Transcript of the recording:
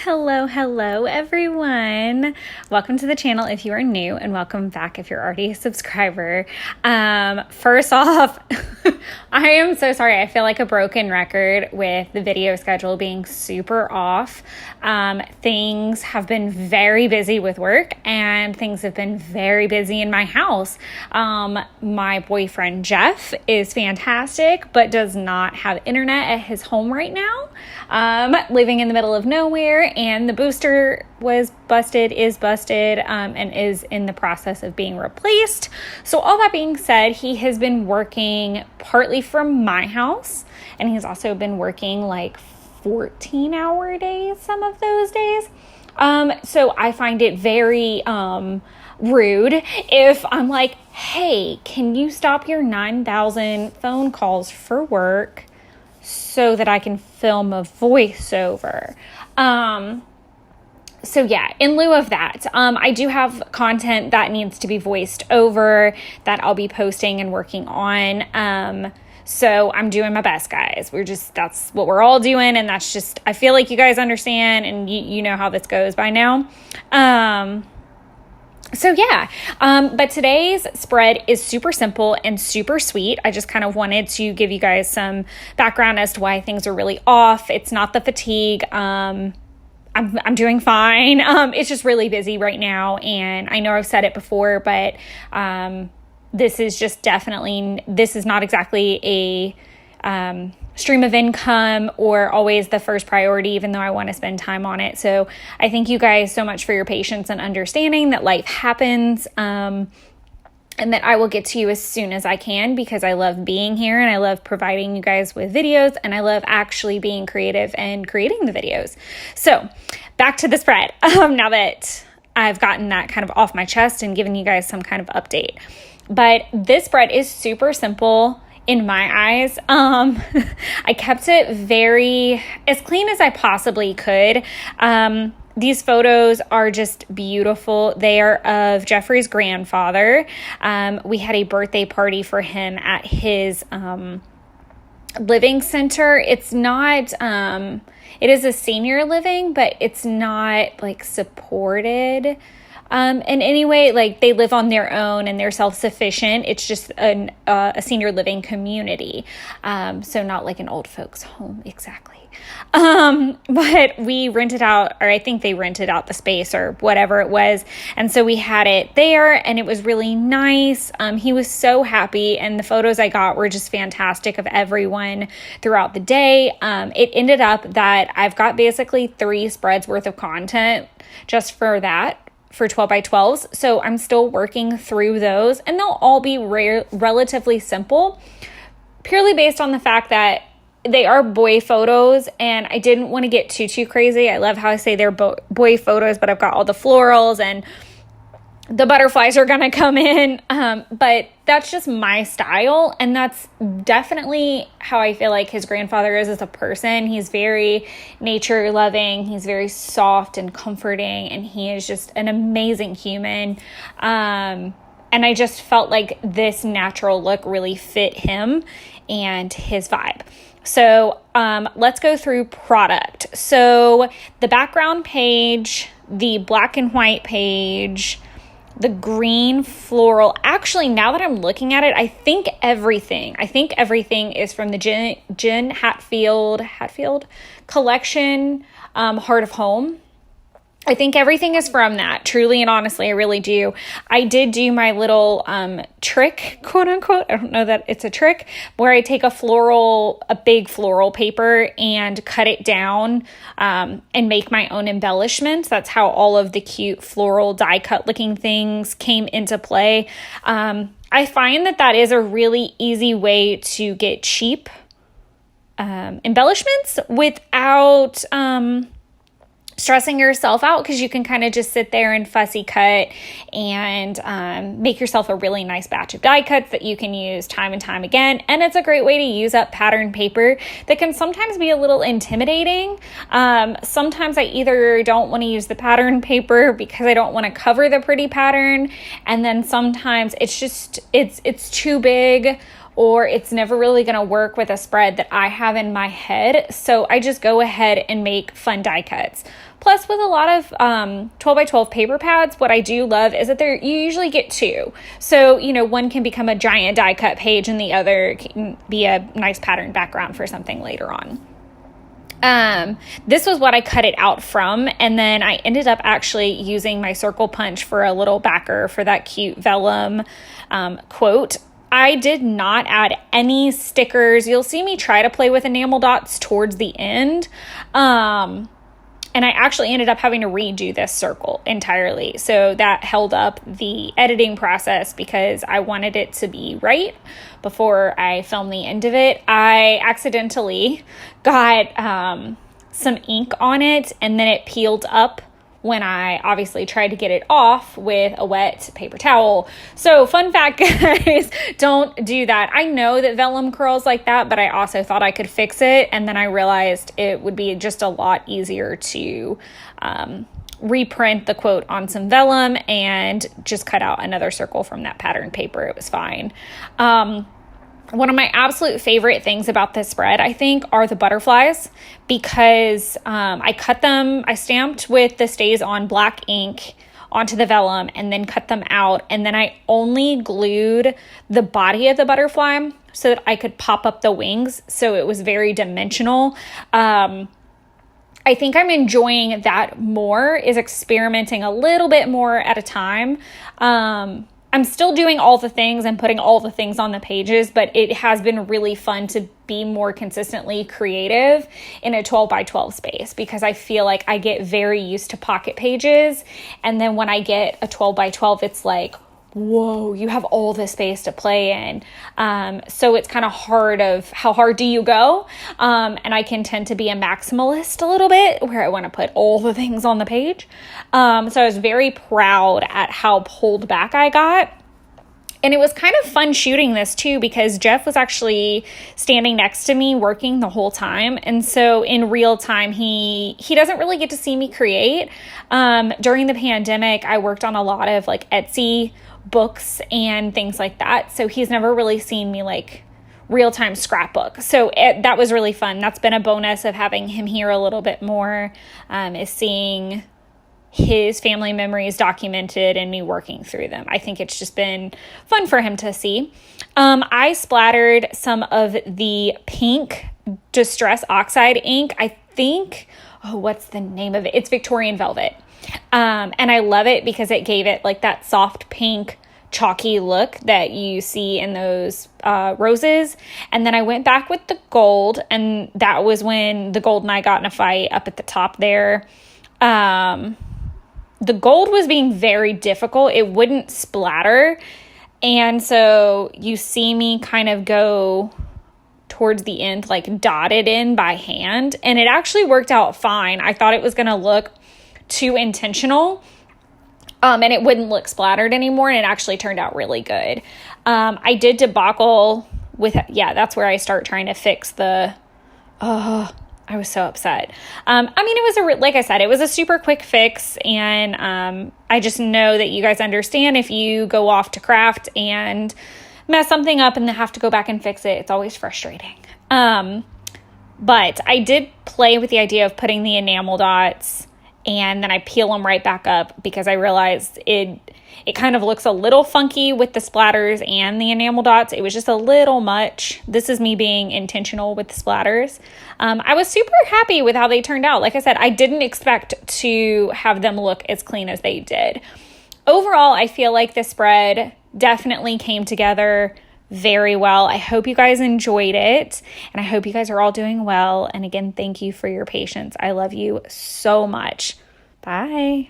Hello, everyone. Welcome to the channel if you are new, and welcome back if you're already a subscriber. First off, I am so sorry. I feel like a broken record with the video schedule being super off. Things have been very busy with work, and things have been very busy in my house. My boyfriend, Jeff, is fantastic, but does not have internet at his home right now. Living in the middle of nowhere, and the booster is busted, and is in the process of being replaced. So all that being said, he has been working partly from my house, and he's also been working like 14-hour days some of those days. So I find it very rude if I'm like, hey, can you stop your 9,000 phone calls for work so that I can film a voiceover? So yeah, in lieu of that, I do have content that needs to be voiced over that I'll be posting and working on. So I'm doing my best, guys. That's what we're all doing. And that's just, I feel like you guys understand, and you know how this goes by now. So yeah, but today's spread is super simple and super sweet. I just kind of wanted to give you guys some background as to why things are really off. It's not the fatigue. I'm doing fine. It's just really busy right now, and I know I've said it before, but this is not exactly a stream of income or always the first priority, even though I want to spend time on it. So I thank you guys so much for your patience and understanding that life happens, and that I will get to you as soon as I can, because I love being here and I love providing you guys with videos, and I love actually being creative and creating the videos. So back to the spread. Now that I've gotten that kind of off my chest and given you guys some kind of update. But this spread is super simple in my eyes. I kept it as clean as I possibly could. These photos are just beautiful. They are of Jeffrey's grandfather. We had a birthday party for him at his living center. It's not, it is a senior living, but it's not like supported in any way. Like, they live on their own and they're self-sufficient. It's just a senior living community. So not like an old folks home exactly. But we rented out, or I think they rented out the space or whatever it was. And so we had it there, and it was really nice. He was so happy, and the photos I got were just fantastic of everyone throughout the day. It ended up that I've got basically 3 spreads worth of content just for that, for 12 by 12s. So I'm still working through those, and they'll all be relatively simple, purely based on the fact that they are boy photos, and I didn't want to get too crazy. I love how I say they're boy photos, but I've got all the florals and the butterflies are going to come in. But that's just my style, and that's definitely how I feel like his grandfather is as a person. He's very nature loving. He's very soft and comforting, and he is just an amazing human. And I just felt like this natural look really fit him and his vibe. So let's go through product. So the background page, the black and white page, the green floral. Actually, now that I'm looking at it, I think everything is from the Jen Hatfield collection, Heart of Home. I think everything is from that, truly and honestly. I really do. I did do my little trick, quote unquote. I don't know that it's a trick, where I take a big floral paper and cut it down and make my own embellishments. That's how all of the cute floral die cut looking things came into play. I find that is a really easy way to get cheap embellishments without stressing yourself out, because you can kind of just sit there and fussy cut and make yourself a really nice batch of die cuts that you can use time and time again. And it's a great way to use up pattern paper that can sometimes be a little intimidating. Sometimes I either don't want to use the pattern paper because I don't want to cover the pretty pattern, and then sometimes it's too big, or it's never really going to work with a spread that I have in my head. So I just go ahead and make fun die cuts. Plus, with a lot of 12 by 12 paper pads, what I do love is that you usually get two. So, one can become a giant die cut page and the other can be a nice pattern background for something later on. This was what I cut it out from, and then I ended up actually using my circle punch for a little backer for that cute vellum quote. I did not add any stickers. You'll see me try to play with enamel dots towards the end. And I actually ended up having to redo this circle entirely. So that held up the editing process because I wanted it to be right before I filmed the end of it. I accidentally got some ink on it, and then it peeled up when I obviously tried to get it off with a wet paper towel. So fun fact, guys, don't do that. I know that vellum curls like that, but I also thought I could fix it. And then I realized it would be just a lot easier to reprint the quote on some vellum and just cut out another circle from that pattern paper. It was fine. One of my absolute favorite things about this spread, I think, are the butterflies, because I stamped with the Stays On black ink onto the vellum and then cut them out. And then I only glued the body of the butterfly so that I could pop up the wings. So it was very dimensional. I think I'm enjoying that more, is experimenting a little bit more at a time. I'm still doing all the things and putting all the things on the pages, but it has been really fun to be more consistently creative in a 12 by 12 space, because I feel like I get very used to pocket pages. And then when I get a 12 by 12, it's like, whoa, you have all this space to play in. So it's kind of hard of how hard do you go? And I can tend to be a maximalist a little bit, where I want to put all the things on the page. So I was very proud at how pulled back I got. And it was kind of fun shooting this too, because Jeff was actually standing next to me working the whole time. And so in real time, he doesn't really get to see me create. During the pandemic, I worked on a lot of like Etsy books and things like that. So he's never really seen me like real-time scrapbook. So that was really fun. That's been a bonus of having him here a little bit more, is seeing his family memories documented and me working through them. I think it's just been fun for him to see. I splattered some of the pink Distress Oxide ink. I think, what's the name of it? It's Victorian Velvet. And I love it because it gave it like that soft pink chalky look that you see in those roses. And then I went back with the gold, and that was when the gold and I got in a fight up at the top there. The gold was being very difficult. It wouldn't splatter. And so you see me kind of go towards the end, like dot it in by hand. And it actually worked out fine. I thought it was going to look too intentional, and it wouldn't look splattered anymore, and it actually turned out really good. I did debacle with, that's where I start trying to fix I was so upset. It was like I said, it was a super quick fix, and I just know that you guys understand if you go off to craft and mess something up and then have to go back and fix it, it's always frustrating. But I did play with the idea of putting the enamel dots, and then I peel them right back up, because I realized it kind of looks a little funky with the splatters and the enamel dots. It was just a little much. This is me being intentional with the splatters. I was super happy with how they turned out. Like I said, I didn't expect to have them look as clean as they did. Overall, I feel like the spread definitely came together very well. I hope you guys enjoyed it, and I hope you guys are all doing well. And again, thank you for your patience. I love you so much. Bye.